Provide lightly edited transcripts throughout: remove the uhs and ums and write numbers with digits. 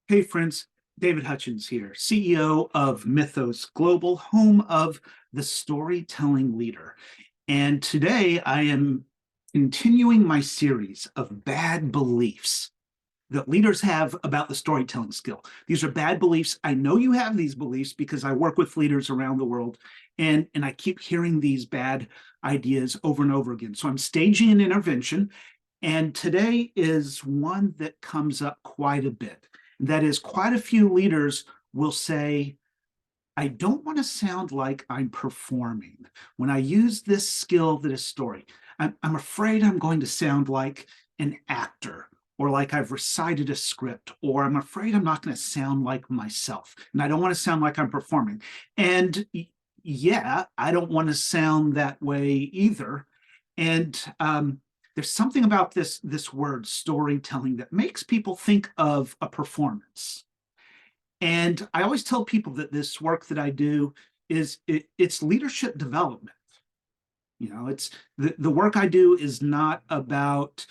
Hey, friends, David Hutchins here, CEO of Mythos Global, home of the Storytelling Leader. And today I am continuing my series of bad beliefs that leaders have about the storytelling skill. These are bad beliefs. I know you have these beliefs because I work with leaders around the world, and I keep hearing these bad ideas over and over again. So I'm staging an intervention, and today is one that comes up quite a bit. That is, quite a few leaders will say, I don't want to sound like I'm performing. When I use this skill that is story, I'm afraid I'm going to sound like an actor or like I've recited a script, or I'm afraid I'm not going to sound like myself. And I don't want to sound like I'm performing. And yeah, I don't want to sound that way either. And there's something about this word storytelling that makes people think of a performance. And I always tell people that this work that I do it's leadership development. It's the work I do is not about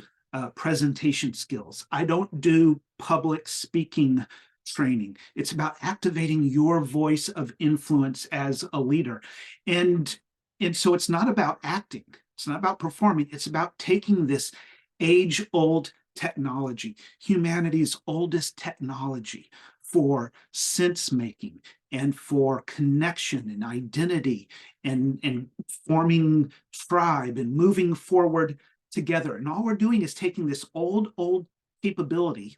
presentation skills. I don't do public speaking training. It's about activating your voice of influence as a leader. And and so it's not about acting. It's not about performing. It's about taking this age-old technology, humanity's oldest technology for sense making and for connection and identity and forming tribe and moving forward together. And all we're doing is taking this old capability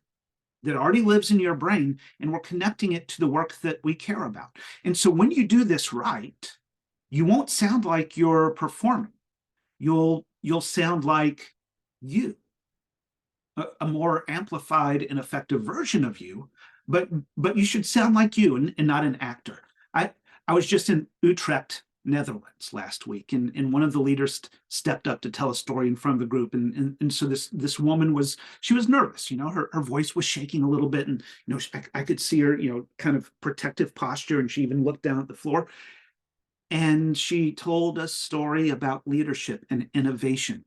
that already lives in your brain, and we're connecting it to the work that we care about. And so when you do this right, you won't sound like you're performing. You'll sound like you, a more amplified and effective version of you, but you should sound like you and not an actor. I was just in Utrecht, Netherlands last week, and one of the leaders stepped up to tell a story in front of the group, and so this woman she was nervous. Her voice was shaking a little bit, and I could see her, kind of protective posture, and she even looked down at the floor. And she told a story about leadership and innovation,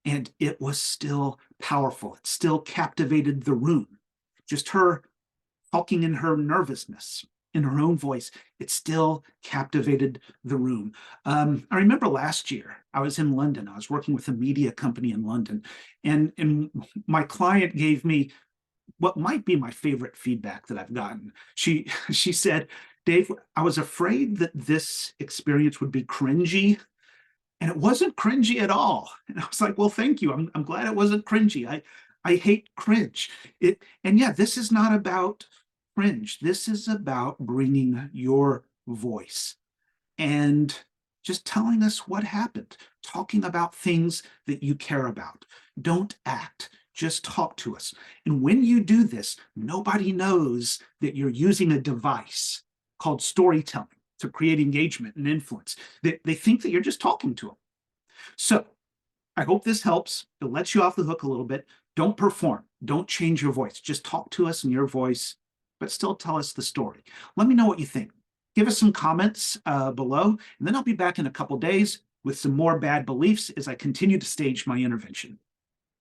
and it was still powerful. It still captivated the room. Just her talking in her nervousness, in her own voice, it still captivated the room. I remember last year, I was in London. I was working with a media company in London, and my client gave me what might be my favorite feedback that I've gotten. She said, Dave, I was afraid that this experience would be cringy, and it wasn't cringy at all. And I was like, well, thank you. I'm glad it wasn't cringy. I hate cringe. And yeah, this is not about cringe. This is about bringing your voice and just telling us what happened, talking about things that you care about. Don't act, just talk to us. And when you do this, nobody knows that you're using a device called storytelling to create engagement and influence. They think that you're just talking to them. So I hope this helps. It lets you off the hook a little bit. Don't perform. Don't change your voice. Just talk to us in your voice, but still tell us the story. Let me know what you think. Give us some comments below, and then I'll be back in a couple days with some more bad beliefs as I continue to stage my intervention.